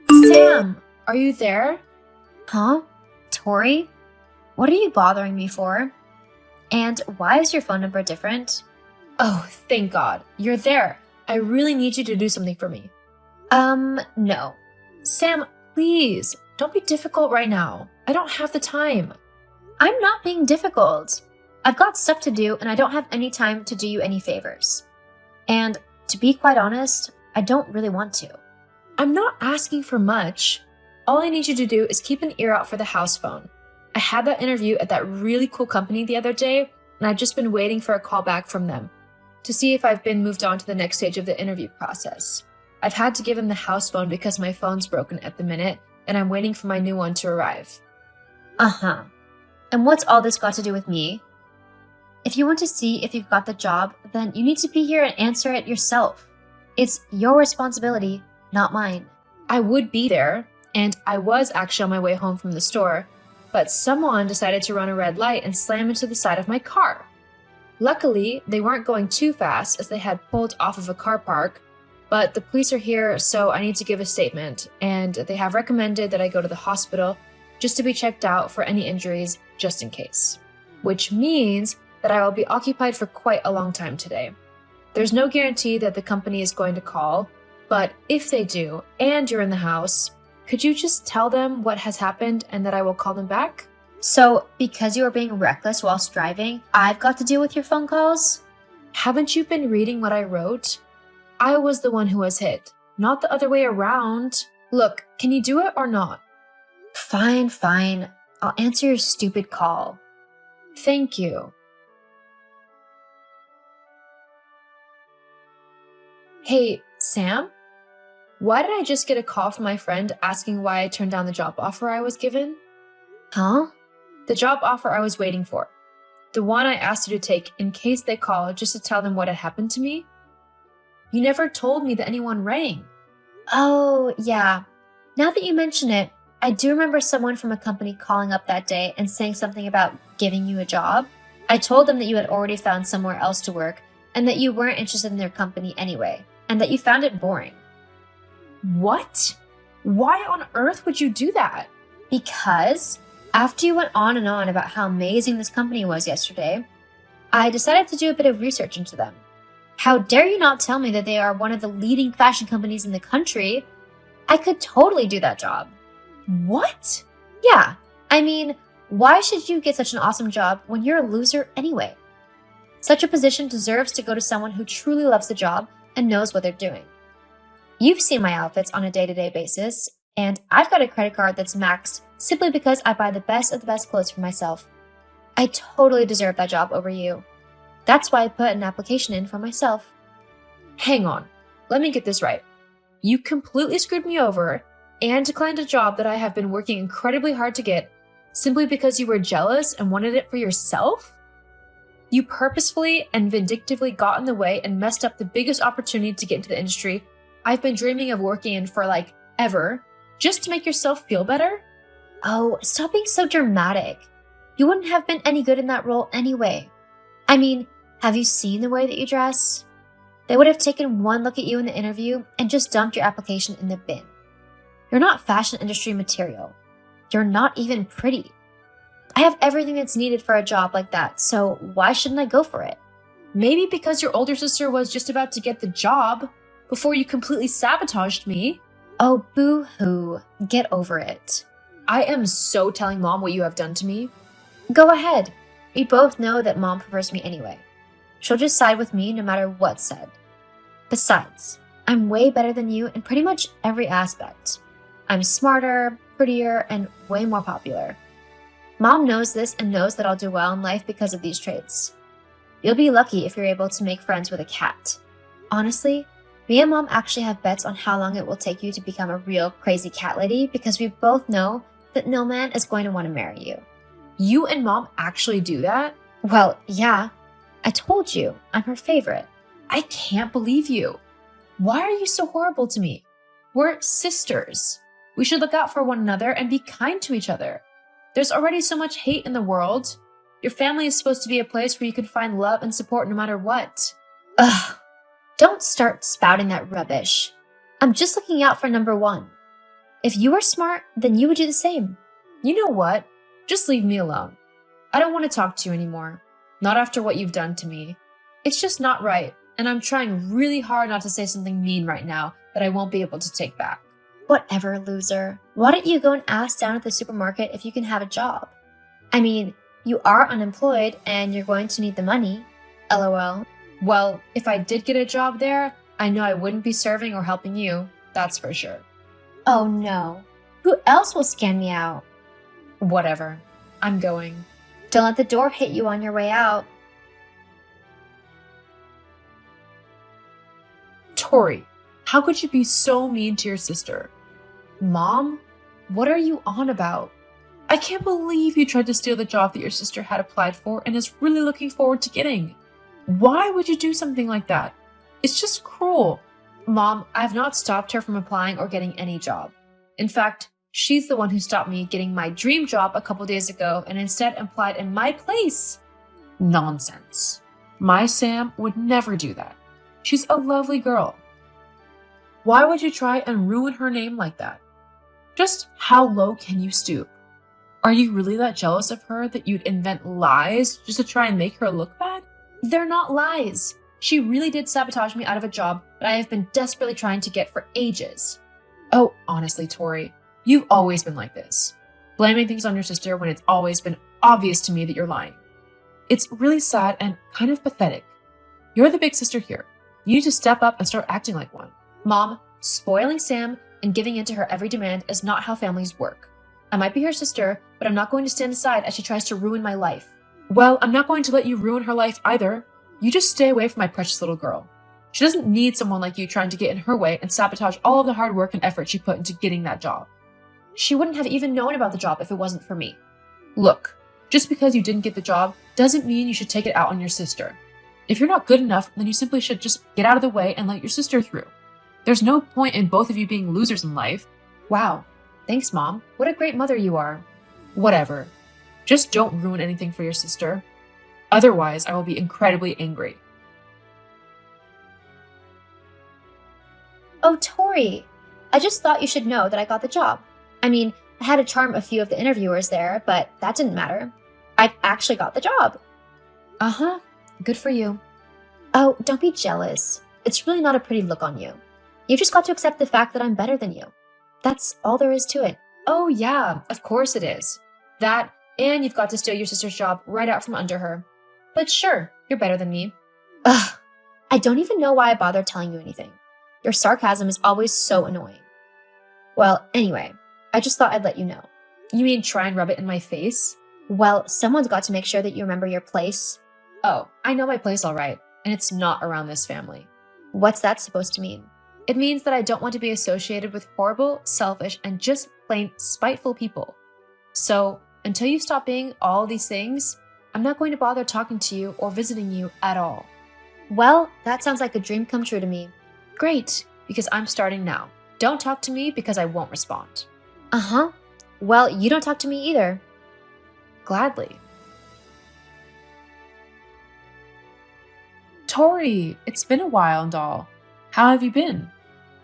Sam, are you there? Huh? Tori? What are you bothering me for? And why is your phone number different? Oh, thank God. You're there. I really need you to do something for me. No. Sam, please, don't be difficult right now. I don't have the time. I'm not being difficult. I've got stuff to do and I don't have any time to do you any favors. And to be quite honest, I don't really want to. I'm not asking for much. All I need you to do is keep an ear out for the house phone. I had that interview at that really cool company the other day, and I've just been waiting for a call back from them to see if I've been moved on to the next stage of the interview process. I've had to give them the house phone because my phone's broken at the minute, and I'm waiting for my new one to arrive. Uh-huh. And what's all this got to do with me? If you want to see if you've got the job, then you need to be here and answer it yourself. It's your responsibility, not mine. I would be there, and I was actually on my way home from the store, but someone decided to run a red light and slam into the side of my car. Luckily, they weren't going too fast as they had pulled off of a car park, but the police are here, so I need to give a statement, and they have recommended that I go to the hospital just to be checked out for any injuries, just in case. Which means that I will be occupied for quite a long time today. There's no guarantee that the company is going to call, but if they do, and you're in the house, could you just tell them what has happened and that I will call them back? So, because you were being reckless whilst driving, I've got to deal with your phone calls? Haven't you been reading what I wrote? I was the one who was hit, not the other way around. Look, can you do it or not? Fine. I'll answer your stupid call. Thank you. Hey, Sam? Why did I just get a call from my friend asking why I turned down the job offer I was given? Huh? The job offer I was waiting for. The one I asked you to take in case they call just to tell them what had happened to me. You never told me that anyone rang. Oh, yeah. Now that you mention it, I do remember someone from a company calling up that day and saying something about giving you a job. I told them that you had already found somewhere else to work and that you weren't interested in their company anyway, and that you found it boring. What? Why on earth would you do that? Because after you went on and on about how amazing this company was yesterday, I decided to do a bit of research into them. How dare you not tell me that they are one of the leading fashion companies in the country? I could totally do that job. What? Yeah, I mean, why should you get such an awesome job when you're a loser anyway? Such a position deserves to go to someone who truly loves the job and knows what they're doing. You've seen my outfits on a day-to-day basis, and I've got a credit card that's maxed simply because I buy the best of the best clothes for myself. I totally deserve that job over you. That's why I put an application in for myself. Hang on, let me get this right. You completely screwed me over and declined a job that I have been working incredibly hard to get simply because you were jealous and wanted it for yourself? You purposefully and vindictively got in the way and messed up the biggest opportunity to get into the industry I've been dreaming of working in for ever, just to make yourself feel better? Oh, stop being so dramatic. You wouldn't have been any good in that role anyway. I mean, have you seen the way that you dress? They would have taken one look at you in the interview and just dumped your application in the bin. You're not fashion industry material. You're not even pretty. I have everything that's needed for a job like that, so why shouldn't I go for it? Maybe because your older sister was just about to get the job before you completely sabotaged me. Oh, boo-hoo. Get over it. I am so telling Mom what you have done to me. Go ahead. We both know that Mom prefers me anyway. She'll just side with me no matter what's said. Besides, I'm way better than you in pretty much every aspect. I'm smarter, prettier, and way more popular. Mom knows this and knows that I'll do well in life because of these traits. You'll be lucky if you're able to make friends with a cat. Honestly, me and Mom actually have bets on how long it will take you to become a real crazy cat lady because we both know that no man is going to want to marry you. You and Mom actually do that? Well, yeah. I told you, I'm her favorite. I can't believe you. Why are you so horrible to me? We're sisters. We should look out for one another and be kind to each other. There's already so much hate in the world. Your family is supposed to be a place where you can find love and support no matter what. Ugh. Don't start spouting that rubbish. I'm just looking out for number one. If you were smart, then you would do the same. You know what? Just leave me alone. I don't want to talk to you anymore. Not after what you've done to me. It's just not right, and I'm trying really hard not to say something mean right now that I won't be able to take back. Whatever, loser. Why don't you go and ask down at the supermarket if you can have a job? I mean, you are unemployed and you're going to need the money. LOL. Well, if I did get a job there, I know I wouldn't be serving or helping you. That's for sure. Oh no. Who else will scan me out? Whatever. I'm going. Don't let the door hit you on your way out. Tori, how could you be so mean to your sister? Mom? What are you on about? I can't believe you tried to steal the job that your sister had applied for and is really looking forward to getting. Why would you do something like that? It's just cruel. Mom, I have not stopped her from applying or getting any job. In fact, she's the one who stopped me getting my dream job a couple days ago and instead applied in my place. Nonsense. My Sam would never do that. She's a lovely girl. Why would you try and ruin her name like that? Just how low can you stoop? Are you really that jealous of her that you'd invent lies just to try and make her look bad? They're not lies. She really did sabotage me out of a job that I have been desperately trying to get for ages. Oh, honestly, Tori, you've always been like this. Blaming things on your sister when it's always been obvious to me that you're lying. It's really sad and kind of pathetic. You're the big sister here. You need to step up and start acting like one. Mom, spoiling Sam and giving in to her every demand is not how families work. I might be her sister, but I'm not going to stand aside as she tries to ruin my life. Well, I'm not going to let you ruin her life either. You just stay away from my precious little girl. She doesn't need someone like you trying to get in her way and sabotage all of the hard work and effort she put into getting that job. She wouldn't have even known about the job if it wasn't for me. Look, just because you didn't get the job doesn't mean you should take it out on your sister. If you're not good enough, then you simply should just get out of the way and let your sister through. There's no point in both of you being losers in life. Wow. Thanks, Mom. What a great mother you are. Whatever. Just don't ruin anything for your sister. Otherwise, I will be incredibly angry. Oh, Tori. I just thought you should know that I got the job. I mean, I had to charm a few of the interviewers there, but that didn't matter. I actually got the job. Uh-huh. Good for you. Oh, don't be jealous. It's really not a pretty look on you. You've just got to accept the fact that I'm better than you. That's all there is to it. Oh, yeah. Of course it is. That, and you've got to steal your sister's job right out from under her. But sure, you're better than me. Ugh. I don't even know why I bothered telling you anything. Your sarcasm is always so annoying. Well, anyway, I just thought I'd let you know. You mean try and rub it in my face? Well, someone's got to make sure that you remember your place. Oh, I know my place all right, and it's not around this family. What's that supposed to mean? It means that I don't want to be associated with horrible, selfish, and just plain spiteful people. So, until you stop being all these things, I'm not going to bother talking to you or visiting you at all. Well, that sounds like a dream come true to me. Great, because I'm starting now. Don't talk to me because I won't respond. Uh-huh. Well, you don't talk to me either. Gladly. Tori, it's been a while and all. How have you been?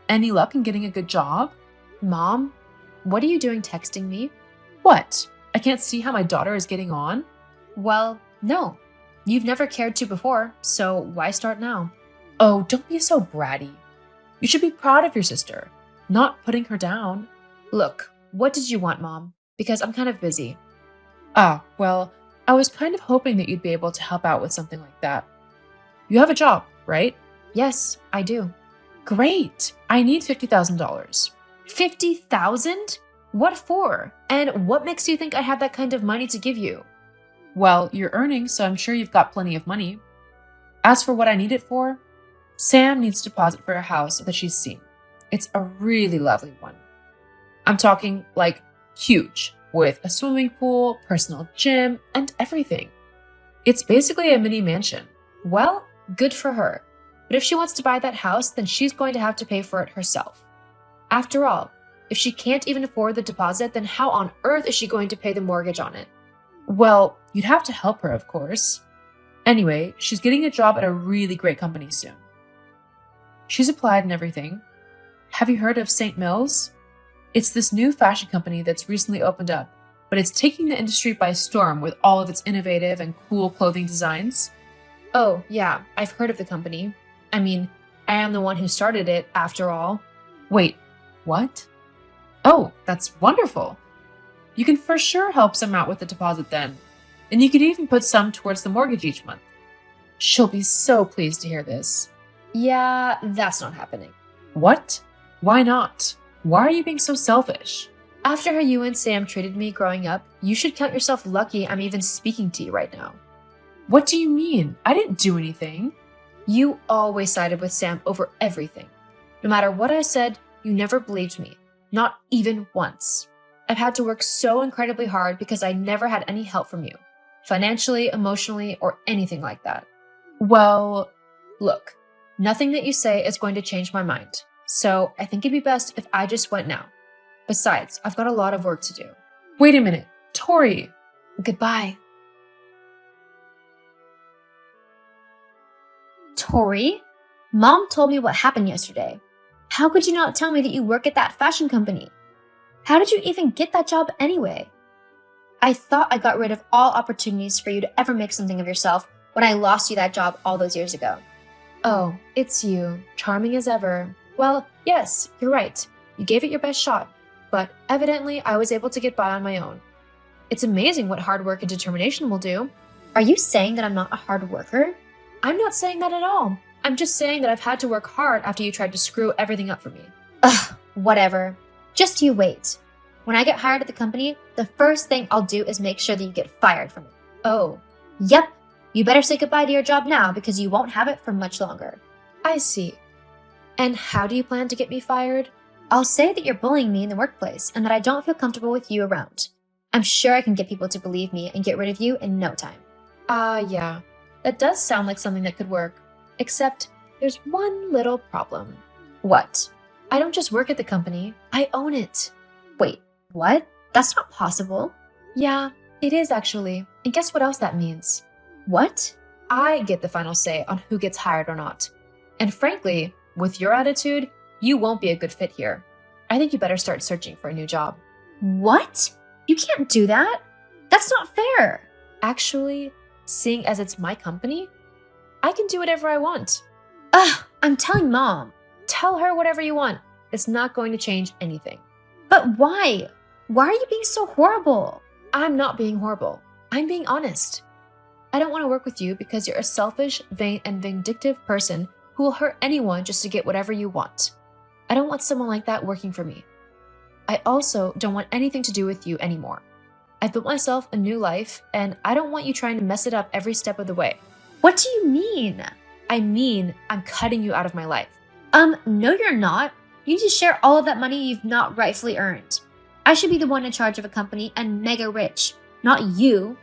Any luck in getting a good job? Mom, what are you doing texting me? What? I can't see how my daughter is getting on? Well, no. You've never cared to before, so why start now? Oh, don't be so bratty. You should be proud of your sister, not putting her down. Look, what did you want, Mom? Because I'm kind of busy. Ah, well, I was kind of hoping that you'd be able to help out with something like that. You have a job, right? Yes, I do. Great! I need $50,000. $50,000? What for? And what makes you think I have that kind of money to give you? Well, you're earning, so I'm sure you've got plenty of money. As for what I need it for, Sam needs a deposit for a house that she's seen. It's a really lovely one. I'm talking, like, huge, with a swimming pool, personal gym, and everything. It's basically a mini mansion. Well, good for her. But if she wants to buy that house, then she's going to have to pay for it herself. After all, if she can't even afford the deposit, then how on earth is she going to pay the mortgage on it? Well, you'd have to help her, of course. Anyway, she's getting a job at a really great company soon. She's applied and everything. Have you heard of St. Mills? It's this new fashion company that's recently opened up, but it's taking the industry by storm with all of its innovative and cool clothing designs. Oh, yeah, I've heard of the company. I mean, I am the one who started it, after all. Wait, what? Oh, that's wonderful. You can for sure help some out with the deposit then, and you could even put some towards the mortgage each month. She'll be so pleased to hear this. Yeah, that's not happening. What? Why not? Why are you being so selfish? After how you and Sam treated me growing up, you should count yourself lucky I'm even speaking to you right now. What do you mean? I didn't do anything. You always sided with Sam over everything. No matter what I said, you never believed me. Not even once. I've had to work so incredibly hard because I never had any help from you. Financially, emotionally, or anything like that. Well, look, nothing that you say is going to change my mind. So I think it'd be best if I just went now. Besides, I've got a lot of work to do. Wait a minute, Tori. Goodbye. Tori? Mom told me what happened yesterday. How could you not tell me that you work at that fashion company? How did you even get that job anyway? I thought I got rid of all opportunities for you to ever make something of yourself when I lost you that job all those years ago. Oh, it's you, charming as ever. Well, yes, you're right. You gave it your best shot, but evidently I was able to get by on my own. It's amazing what hard work and determination will do. Are you saying that I'm not a hard worker? I'm not saying that at all. I'm just saying that I've had to work hard after you tried to screw everything up for me. Ugh, whatever. Just you wait. When I get hired at the company, the first thing I'll do is make sure that you get fired from it. Oh, yep. You better say goodbye to your job now because you won't have it for much longer. I see. And how do you plan to get me fired? I'll say that you're bullying me in the workplace and that I don't feel comfortable with you around. I'm sure I can get people to believe me and get rid of you in no time. Yeah. That does sound like something that could work. Except there's one little problem. What? I don't just work at the company, I own it. Wait, what? That's not possible. Yeah, it is actually. And guess what else that means? What? I get the final say on who gets hired or not. And frankly, with your attitude, you won't be a good fit here. I think you better start searching for a new job. What? You can't do that. That's not fair. Actually, seeing as it's my company, I can do whatever I want. Ugh, I'm telling Mom. Tell her whatever you want. It's not going to change anything. But why? Why are you being so horrible? I'm not being horrible. I'm being honest. I don't want to work with you because you're a selfish, vain, and vindictive person who will hurt anyone just to get whatever you want. I don't want someone like that working for me. I also don't want anything to do with you anymore. I've built myself a new life, and I don't want you trying to mess it up every step of the way. What do you mean? I mean, I'm cutting you out of my life. No you're not. You need to share all of that money you've not rightfully earned. I should be the one in charge of a company and mega rich, not you.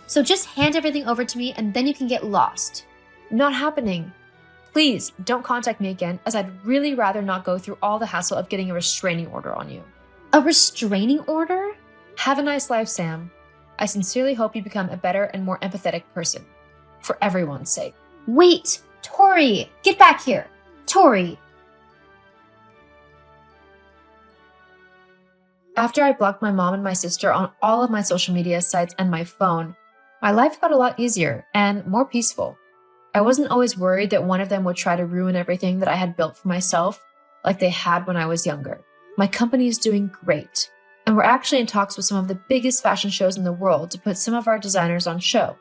So just hand everything over to me and then you can get lost. Not happening. Please don't contact me again, as I'd really rather not go through all the hassle of getting a restraining order on you. A restraining order? Have a nice life, Sam. I sincerely hope you become a better and more empathetic person. For everyone's sake. Wait, Tori, get back here. Tori. After I blocked my mom and my sister on all of my social media sites and my phone, my life got a lot easier and more peaceful. I wasn't always worried that one of them would try to ruin everything that I had built for myself, like they had when I was younger. My company is doing great, and we're actually in talks with some of the biggest fashion shows in the world to put some of our designers on show.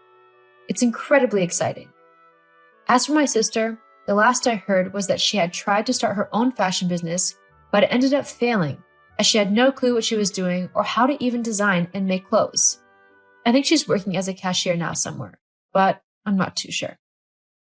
It's incredibly exciting. As for my sister, the last I heard was that she had tried to start her own fashion business, but it ended up failing, as she had no clue what she was doing or how to even design and make clothes. I think she's working as a cashier now somewhere, but I'm not too sure.